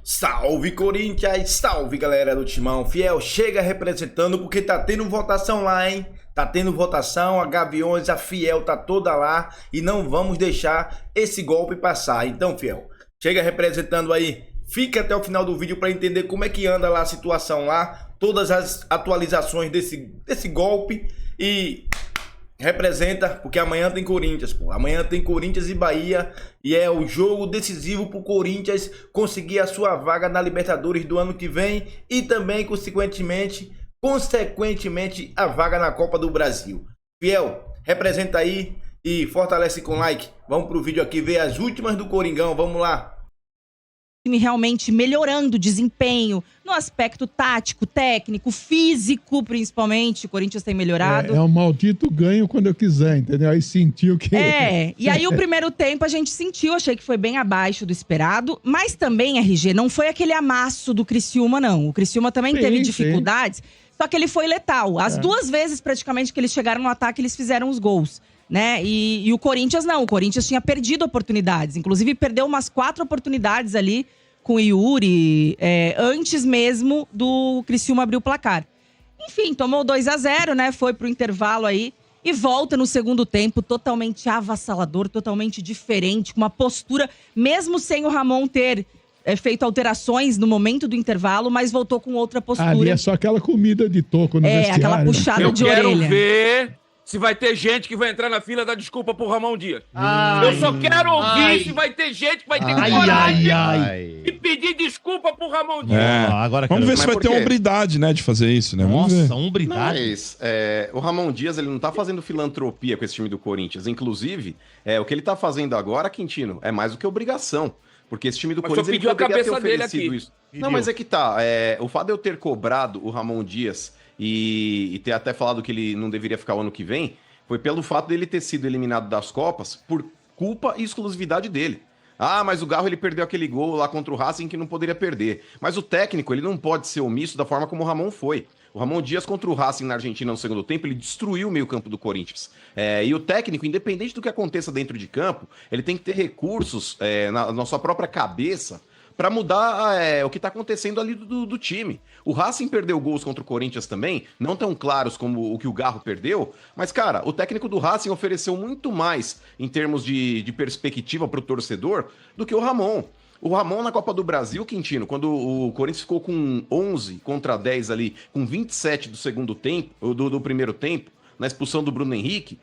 Salve Corinthians, salve galera do Timão. Fiel chega representando porque tá tendo votação lá, hein? Tá tendo votação, a Gaviões, a Fiel tá toda lá e não vamos deixar esse golpe passar. Então, Fiel, chega representando aí. Fica até o final do vídeo para entender como é que anda lá a situação lá, todas as atualizações desse golpe e representa, porque amanhã tem Corinthians, pô. Amanhã tem Corinthians e Bahia e é o jogo decisivo pro Corinthians conseguir a sua vaga na Libertadores do ano que vem e também, consequentemente, a vaga na Copa do Brasil. Fiel, representa aí e fortalece com like. Vamos pro vídeo aqui ver as últimas do Coringão, vamos lá. Realmente melhorando o desempenho no aspecto tático, técnico, físico, principalmente. O Corinthians tem melhorado. É um maldito ganho quando eu quiser, entendeu? Aí sentiu que... E aí o primeiro tempo a gente sentiu, achei que foi bem abaixo do esperado, mas também, RG, não foi aquele amasso do Criciúma, não. O Criciúma também teve dificuldades, só que ele foi letal. As duas vezes, praticamente, que eles chegaram no ataque, eles fizeram os gols, né? E o Corinthians não, o Corinthians tinha perdido oportunidades, inclusive perdeu umas 4 oportunidades ali com o Yuri, antes mesmo do Criciúma abrir o placar. Enfim, tomou 2-0, né? Foi pro intervalo aí e volta no segundo tempo totalmente avassalador, totalmente diferente, com uma postura, mesmo sem o Ramon ter feito alterações no momento do intervalo, mas voltou com outra postura. Ali é só aquela comida de toco no vestiário. Aquela puxada de orelha. Eu quero ver se vai ter gente que vai entrar na fila dar desculpa pro Ramon Dias. Eu só quero ouvir se vai ter gente que vai ter coragem de pedir desculpa pro Ramon Dias. Agora vamos ver se vai ter hombridade, né, de fazer isso, né? Nossa, hombridade. Mas o Ramon Dias, ele não tá fazendo filantropia com esse time do Corinthians. Inclusive, o que ele tá fazendo agora, Quintino, é mais do que obrigação. Porque esse time do Corinthians, ele poderia ter oferecido isso. Não, mas é que tá. O fato de eu ter cobrado o Ramon Dias e ter até falado que ele não deveria ficar o ano que vem, foi pelo fato dele ter sido eliminado das Copas por culpa e exclusividade dele. Ah, mas o Garro ele perdeu aquele gol lá contra o Racing que não poderia perder. Mas o técnico, ele não pode ser omisso da forma como o Ramon foi. O Ramon Dias contra o Racing na Argentina no segundo tempo, ele destruiu o meio-campo do Corinthians. E o técnico, independente do que aconteça dentro de campo, ele tem que ter recursos na sua própria cabeça para mudar o que tá acontecendo ali do time. O Racing perdeu gols contra o Corinthians também, não tão claros como o que o Garro perdeu, mas, cara, o técnico do Racing ofereceu muito mais em termos de perspectiva pro torcedor do que o Ramon. O Ramon na Copa do Brasil, Quintino, quando o Corinthians ficou com 11 contra 10 ali, com 27 do segundo tempo, do primeiro tempo, na expulsão do Bruno Henrique,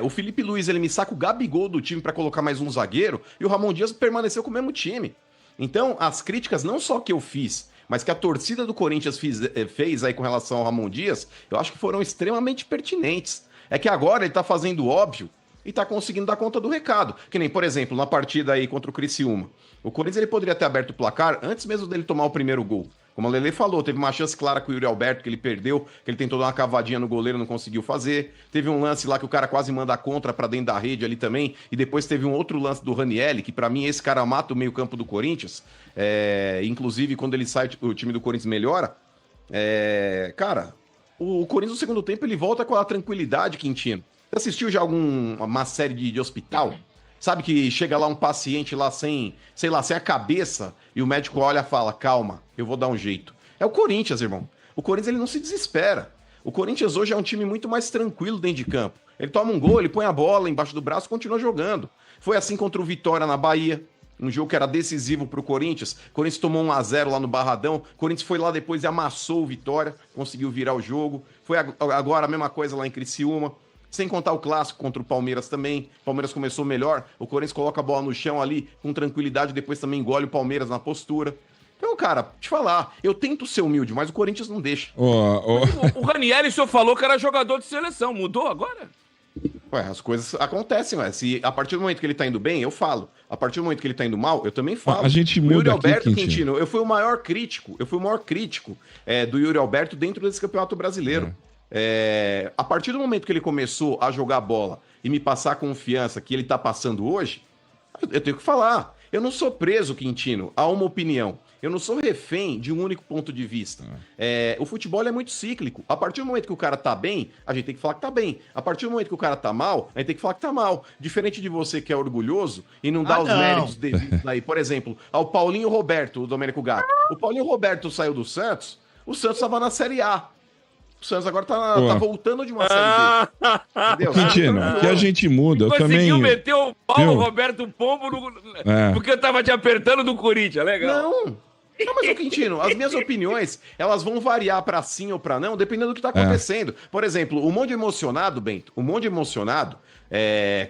o Felipe Luiz, ele me saca o Gabigol do time para colocar mais um zagueiro, e o Ramon Dias permaneceu com o mesmo time. Então, as críticas, não só que eu fiz, mas que a torcida do Corinthians fez aí com relação ao Ramon Dias, eu acho que foram extremamente pertinentes. É que agora ele tá fazendo óbvio e tá conseguindo dar conta do recado. Que nem, por exemplo, na partida aí contra o Criciúma. O Corinthians ele poderia ter aberto o placar antes mesmo dele tomar o primeiro gol. Como a Lele falou, teve uma chance clara com o Yuri Alberto, que ele perdeu, que ele tentou dar uma cavadinha no goleiro, não conseguiu fazer. Teve um lance lá que o cara quase manda a contra pra dentro da rede ali também. E depois teve um outro lance do Ranieri, que pra mim esse cara mata o meio-campo do Corinthians. Inclusive, quando ele sai, o time do Corinthians melhora. Cara, o Corinthians no segundo tempo ele volta com a tranquilidade, Quintino. Você assistiu já uma série de hospital? Sabe que chega lá um paciente lá sem a cabeça e o médico olha e fala, calma, eu vou dar um jeito. É o Corinthians, irmão. O Corinthians ele não se desespera. O Corinthians hoje é um time muito mais tranquilo dentro de campo. Ele toma um gol, ele põe a bola embaixo do braço e continua jogando. Foi assim contra o Vitória na Bahia, um jogo que era decisivo pro Corinthians. O Corinthians tomou 1-0 lá no Barradão. O Corinthians foi lá depois e amassou o Vitória, conseguiu virar o jogo. Foi agora a mesma coisa lá em Criciúma. Sem contar o clássico contra o Palmeiras também. O Palmeiras começou melhor. O Corinthians coloca a bola no chão ali com tranquilidade. Depois também engole o Palmeiras na postura. Então, cara, te falar, eu tento ser humilde, mas o Corinthians não deixa. O Ranieri, o senhor falou que era jogador de seleção. Mudou agora? Ué, as coisas acontecem, ué. Se a partir do momento que ele tá indo bem, eu falo. A partir do momento que ele tá indo mal, eu também falo. A gente muda o Yuri aqui, Alberto, Quintino, eu fui o maior crítico do Yuri Alberto dentro desse Campeonato Brasileiro. A partir do momento que ele começou a jogar bola e me passar a confiança que ele tá passando hoje, eu tenho que falar. Eu não sou preso, Quintino, a uma opinião. Eu não sou refém de um único ponto de vista. O futebol é muito cíclico. A partir do momento que o cara tá bem, a gente tem que falar que tá bem. A partir do momento que o cara tá mal, a gente tem que falar que tá mal. Diferente de você que é orgulhoso e não dá os méritos devidos aí. Por exemplo, ao Paulinho Roberto, o Domênico Gato. O Paulinho Roberto saiu do Santos, o Santos tava na Série A. O Santos agora tá voltando de uma Série B. Entendeu? Quintino, que a gente muda. Eu também. Conseguiu meter o Paulo Roberto Pombo porque eu tava te apertando do Corinthians, legal. Não, mas, Quintino, as minhas opiniões, elas vão variar pra sim ou pra não, dependendo do que tá acontecendo. Por exemplo, o Monde Emocionado, Bento, o Monde Emocionado,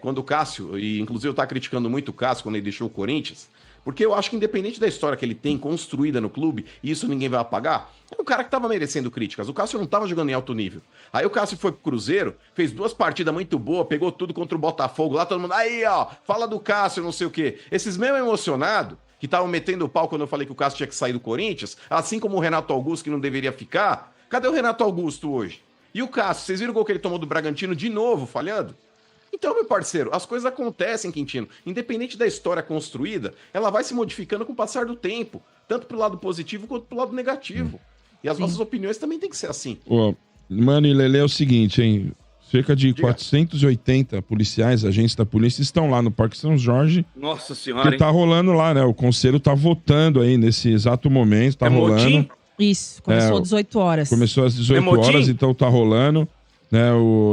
quando o Cássio, e inclusive eu tava criticando muito o Cássio quando ele deixou o Corinthians, porque eu acho que independente da história que ele tem construída no clube, e isso ninguém vai apagar, é um cara que tava merecendo críticas. O Cássio não tava jogando em alto nível. Aí o Cássio foi pro Cruzeiro, fez 2 partidas muito boas, pegou tudo contra o Botafogo lá, todo mundo, aí ó, fala do Cássio, não sei o quê. Esses mesmo emocionados, que estavam metendo o pau quando eu falei que o Cássio tinha que sair do Corinthians, assim como o Renato Augusto, que não deveria ficar. Cadê o Renato Augusto hoje? E o Cássio, vocês viram o gol que ele tomou do Bragantino de novo, falhando? Então, meu parceiro, as coisas acontecem, Quintino. Independente da história construída, ela vai se modificando com o passar do tempo, tanto pro lado positivo quanto pro lado negativo. E as nossas opiniões também tem que ser assim. Mano e Lelê, é o seguinte, hein? Cerca de 480 policiais, agentes da polícia, estão lá no Parque São Jorge. Nossa Senhora, que tá rolando lá, né? O conselho tá votando aí nesse exato momento, tá rolando. Motim? Isso, começou às 18 horas. Começou às 18 horas, então tá rolando. Né,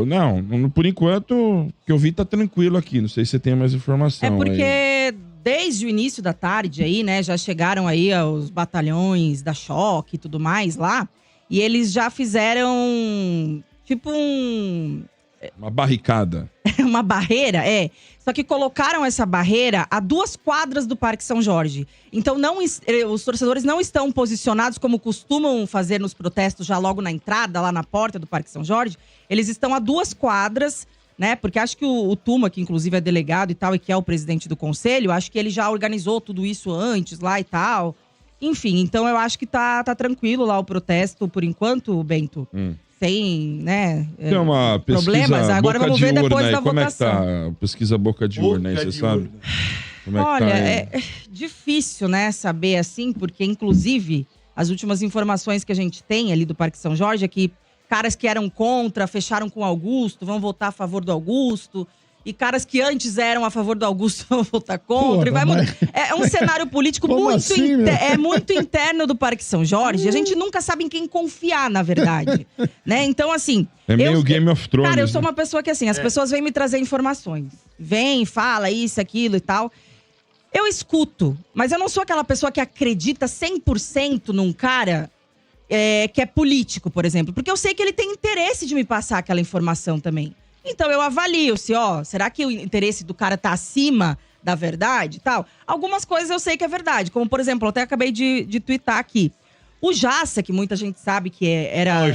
não, por enquanto, o que eu vi tá tranquilo aqui. Não sei se você tem mais informação. É porque aí, desde o início da tarde aí, né, já chegaram aí os batalhões da Choque e tudo mais lá. E eles já fizeram, tipo uma barricada. Uma barreira, Só que colocaram essa barreira a 2 quadras do Parque São Jorge. Então, os torcedores não estão posicionados como costumam fazer nos protestos, já logo na entrada, lá na porta do Parque São Jorge. Eles estão a 2 quadras, né? Porque acho que o Tuma, que inclusive é delegado e tal, e que é o presidente do conselho, acho que ele já organizou tudo isso antes lá e tal. Enfim, então eu acho que tá tranquilo lá o protesto por enquanto, Bento. Sem, né, tem uma problemas. Agora vamos ver depois urna, da como votação. Como é que tá a pesquisa boca de urna aí, você sabe? Olha, é difícil, né, saber assim, porque inclusive as últimas informações que a gente tem ali do Parque São Jorge é que caras que eram contra, fecharam com o Augusto, vão votar a favor do Augusto. E caras que antes eram a favor do Augusto vão votar contra. É um cenário político muito, assim, muito interno do Parque São Jorge. A gente nunca sabe em quem confiar, na verdade. Né? Então, assim... É meio Game of Thrones. Cara, eu sou uma pessoa que, assim, as pessoas vêm me trazer informações. Vem, fala isso, aquilo e tal. Eu escuto, mas eu não sou aquela pessoa que acredita 100% num cara que é político, por exemplo. Porque eu sei que ele tem interesse de me passar aquela informação também. Então eu avalio se, será que o interesse do cara tá acima da verdade e tal? Algumas coisas eu sei que é verdade. Como, por exemplo, eu até acabei de twittar aqui. O Jassa, que muita gente sabe que era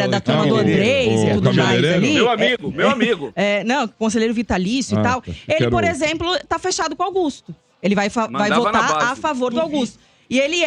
da turma do Andrés e tudo mais ali. Meu amigo. Não, conselheiro vitalício e tal. Ele, por exemplo, tá fechado com o Augusto. Ele vai votar a favor do Augusto. E ele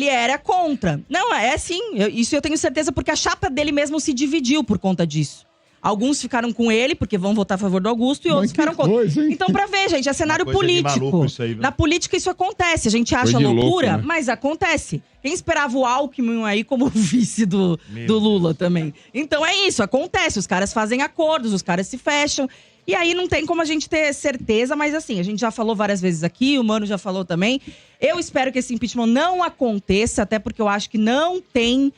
era contra. Não, é sim. Isso eu tenho certeza, porque a chapa dele mesmo se dividiu por conta disso. Alguns ficaram com ele, porque vão votar a favor do Augusto, e outros ficaram contra. Então, pra ver, gente, é cenário político. Aí, na política isso acontece. A gente acha loucura, louco, né? Mas acontece. Quem esperava o Alckmin aí como vice do Lula também? Então é isso, acontece. Os caras fazem acordos, os caras se fecham. E aí não tem como a gente ter certeza, mas assim, a gente já falou várias vezes aqui, o Mano já falou também. Eu espero que esse impeachment não aconteça, até porque eu acho que não tem...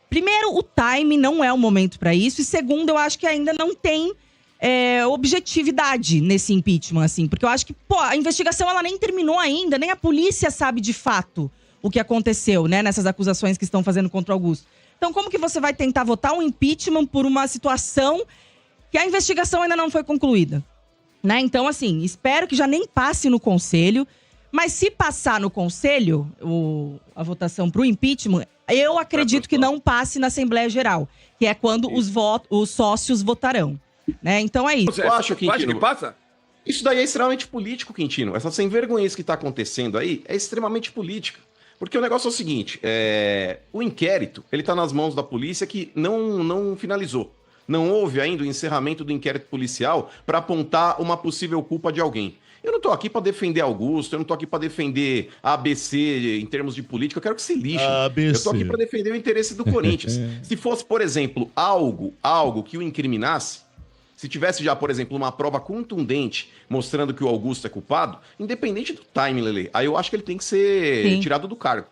Primeiro, o time não é o momento para isso. E segundo, eu acho que ainda não tem objetividade nesse impeachment, assim. Porque eu acho que, a investigação ela nem terminou ainda. Nem a polícia sabe de fato o que aconteceu, né? Nessas acusações que estão fazendo contra o Augusto. Então, como que você vai tentar votar um impeachment por uma situação que a investigação ainda não foi concluída? Né? Então, assim, espero que já nem passe no Conselho. Mas se passar no Conselho a votação para o impeachment, eu acredito que não passe na Assembleia Geral, que é quando os sócios votarão. Né? Então é isso. Você acha que passa? Isso daí é extremamente político, Quintino. Essa sem vergonhice que está acontecendo aí é extremamente política. Porque o negócio é o seguinte, o inquérito ele está nas mãos da polícia que não finalizou. Não houve ainda o encerramento do inquérito policial para apontar uma possível culpa de alguém. Eu não tô aqui pra defender Augusto, eu não tô aqui pra defender a ABC em termos de política, eu quero que se lixem. Eu tô aqui pra defender o interesse do Corinthians. Se fosse, por exemplo, algo que o incriminasse, se tivesse já, por exemplo, uma prova contundente mostrando que o Augusto é culpado, independente do time, Lele, aí eu acho que ele tem que ser tirado do cargo.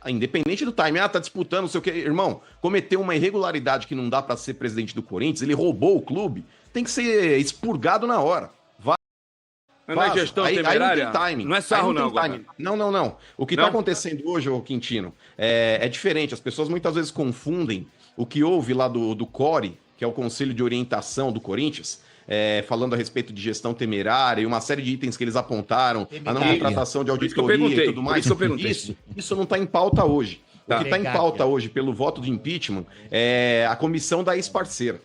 Independente do time, tá disputando, não sei o que. Irmão, cometeu uma irregularidade que não dá pra ser presidente do Corinthians, ele roubou o clube, tem que ser expurgado na hora. Não é gestão temerária? Não tem timing. Não é sarro, não, agora. Não. O que tá acontecendo hoje, ô Quintino, é diferente. As pessoas muitas vezes confundem o que houve lá do CORE, que é o Conselho de Orientação do Corinthians, falando a respeito de gestão temerária e uma série de itens que eles apontaram, a não contratação de auditoria e tudo mais. Isso não está em pauta hoje. O que está em pauta hoje, pelo voto de impeachment, é a comissão da ex-parceira,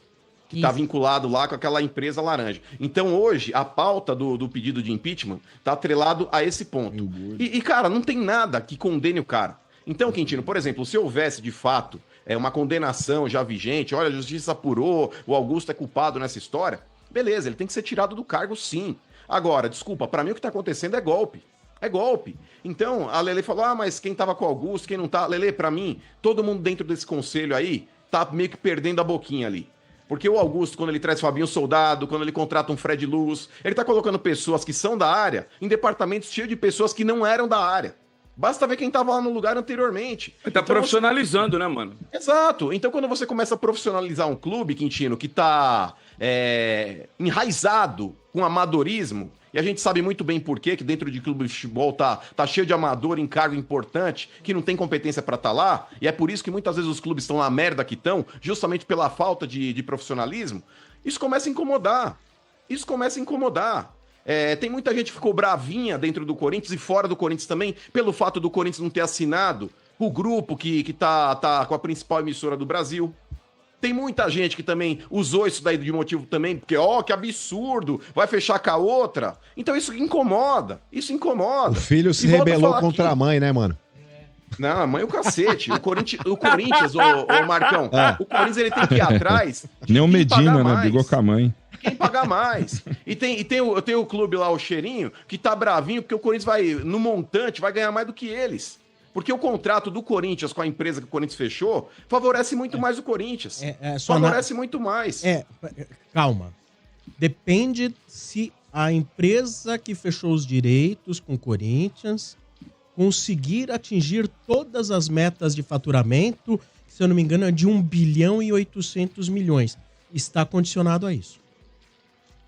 que está vinculado lá com aquela empresa laranja. Então, hoje, a pauta do pedido de impeachment está atrelado a esse ponto. E, cara, não tem nada que condene o cara. Então, Quintino, por exemplo, se houvesse, de fato, uma condenação já vigente, olha, a justiça apurou, o Augusto é culpado nessa história, beleza, ele tem que ser tirado do cargo, sim. Agora, desculpa, pra mim o que tá acontecendo é golpe. É golpe. Então, a Lele falou, mas quem tava com o Augusto, quem não tá... Lele, pra mim, todo mundo dentro desse conselho aí tá meio que perdendo a boquinha ali. Porque o Augusto, quando ele traz Fabinho Soldado, quando ele contrata um Fred Luz, ele tá colocando pessoas que são da área em departamentos cheios de pessoas que não eram da área. Basta ver quem estava lá no lugar anteriormente. Ele tá então, profissionalizando, né, mano? Exato. Então, quando você começa a profissionalizar um clube, Quintino, que tá enraizado com amadorismo, e a gente sabe muito bem por quê, que dentro de clube de futebol tá cheio de amador em cargo importante, que não tem competência para estar lá, e é por isso que muitas vezes os clubes estão na merda que estão, justamente pela falta de profissionalismo. Isso começa a incomodar. Tem muita gente que ficou bravinha dentro do Corinthians e fora do Corinthians também, pelo fato do Corinthians não ter assinado o grupo que tá com a principal emissora do Brasil. Tem muita gente que também usou isso daí de motivo também, porque, que absurdo, vai fechar com a outra. Então isso incomoda. O filho se rebelou contra a mãe, né, mano? Não, a mãe é o cacete. O Corinthians, ô Marcão, o Corinthians ele tem que ir atrás. Nem o Medina, né? Brigou com a mãe. Quem pagar mais. E tem o clube lá, o Cheirinho, que tá bravinho porque o Corinthians no montante, vai ganhar mais do que eles. Porque o contrato do Corinthians com a empresa que o Corinthians fechou favorece muito mais o Corinthians. Favorece muito mais. Calma. Depende se a empresa que fechou os direitos com o Corinthians conseguir atingir todas as metas de faturamento, se eu não me engano, é de 1 bilhão e 800 milhões. Está condicionado a isso.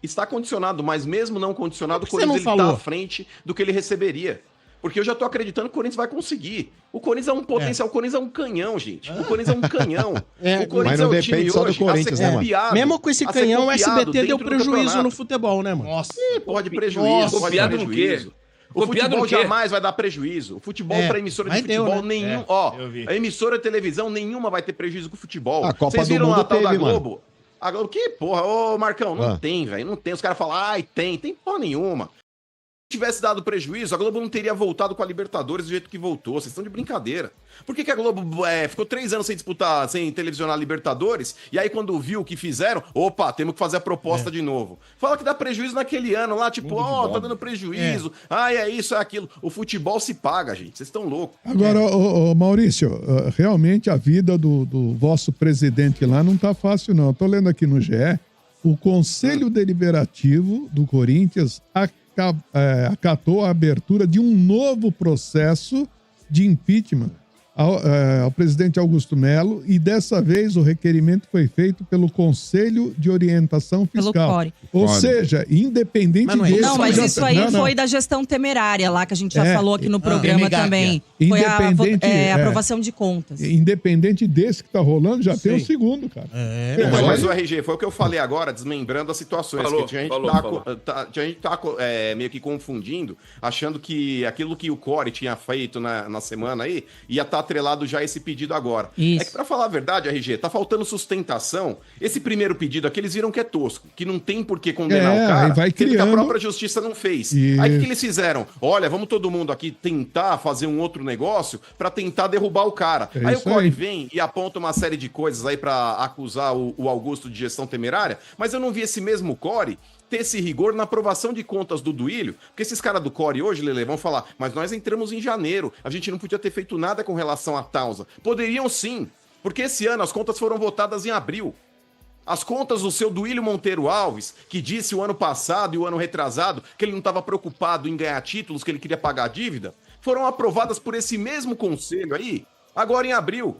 Está condicionado, mas mesmo não condicionado, o Corinthians está à frente do que ele receberia. Porque eu já tô acreditando que o Corinthians vai conseguir. O Corinthians é um potencial, o Corinthians é um canhão, gente. O Corinthians é um canhão. O Corinthians é o time só hoje do Corinthians, né, mano? Mesmo com esse canhão, o SBT deu prejuízo no futebol, né, mano? Nossa. Pode prejuízo, pode dar prejuízo. O futebol jamais vai dar prejuízo. O futebol para emissora de futebol nenhum. A emissora de televisão nenhuma vai ter prejuízo com o futebol. A Copa do Mundo teve, da Globo? A Globo, que porra? Ô, Marcão, não tem, velho. Não tem. Os caras falam, tem porra nenhuma. Se tivesse dado prejuízo, a Globo não teria voltado com a Libertadores do jeito que voltou. Vocês estão de brincadeira. Por que a Globo ficou 3 anos sem disputar, sem televisionar a Libertadores? E aí, quando viu o que fizeram, temos que fazer a proposta de novo. Fala que dá prejuízo naquele ano lá, tipo, tá dando prejuízo. É isso, é aquilo. O futebol se paga, gente. Vocês estão loucos. Agora, Maurício, realmente a vida do vosso presidente lá não tá fácil, não. Eu tô lendo aqui no GE, o Conselho Deliberativo do Corinthians acatou a abertura de um novo processo de impeachment ao presidente Augusto Melo, e dessa vez o requerimento foi feito pelo Conselho de Orientação Fiscal. Ou seja, independente disso... Não, mas isso aí foi da gestão temerária lá, que a gente já falou aqui no programa também. Foi a aprovação de contas. Independente desse que tá rolando, já tem o segundo, cara. Mas o RG, foi o que eu falei agora, desmembrando as situações. Que a gente tá meio que confundindo, achando que aquilo que o Core tinha feito na semana aí, ia estar atrelado já esse pedido agora. Isso. É que, pra falar a verdade, RG, tá faltando sustentação. Esse primeiro pedido aqui, eles viram que é tosco, que não tem por que condenar o cara, vai que a própria justiça não fez. Isso. Aí o que eles fizeram? Olha, vamos todo mundo aqui tentar fazer um outro negócio pra tentar derrubar o cara. Aí o Core vem e aponta uma série de coisas aí pra acusar o Augusto de gestão temerária, mas eu não vi esse mesmo Core ter esse rigor na aprovação de contas do Duílio, porque esses caras do Core hoje, Lele, vão falar, mas nós entramos em janeiro, a gente não podia ter feito nada com relação à Tausa. Poderiam sim, porque esse ano as contas foram votadas em abril. As contas do seu Duílio Monteiro Alves, que disse o ano passado e o ano retrasado que ele não estava preocupado em ganhar títulos, que ele queria pagar a dívida, foram aprovadas por esse mesmo conselho aí, agora em abril.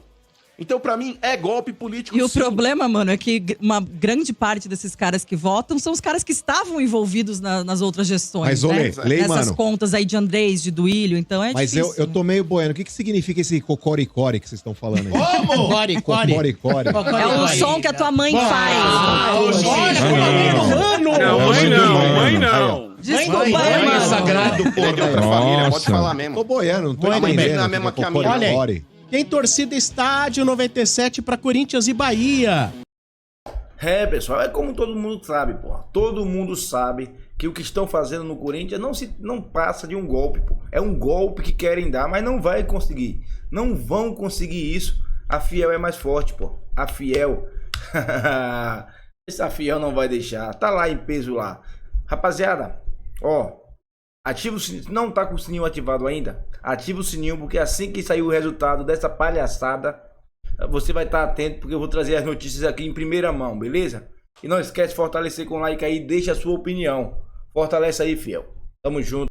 Então, pra mim, é golpe político. E o problema, mano, é que uma grande parte desses caras que votam são os caras que estavam envolvidos nas outras gestões. Mas, né? Nessas contas aí de Andrés, de Duílio, então é difícil. Mas eu tô meio boiando. O que significa esse cocoricore que vocês estão falando aí? Como? Cocoricore. É o som que a tua mãe faz. Mãe não. Desculpa, mãe mano. Sagrado, porra. Família, pode falar mesmo. Tô boiando, não tô entendendo a mesma que a minha. Olha aí. Tem torcida Estádio 97 pra Corinthians e Bahia. É, pessoal, é como todo mundo sabe, porra. Todo mundo sabe que o que estão fazendo no Corinthians não passa de um golpe, pô. É um golpe que querem dar, mas não vai conseguir. Não vão conseguir isso. A Fiel é mais forte, pô. A Fiel. Essa Fiel não vai deixar. Tá lá em peso lá. Rapaziada, ó. Ativa o sininho. Não tá com o sininho ativado ainda? Ativa o sininho, porque assim que sair o resultado dessa palhaçada, você vai estar atento, porque eu vou trazer as notícias aqui em primeira mão, beleza? E não esquece de fortalecer com o like aí, deixa a sua opinião. Fortalece aí, fiel. Tamo junto.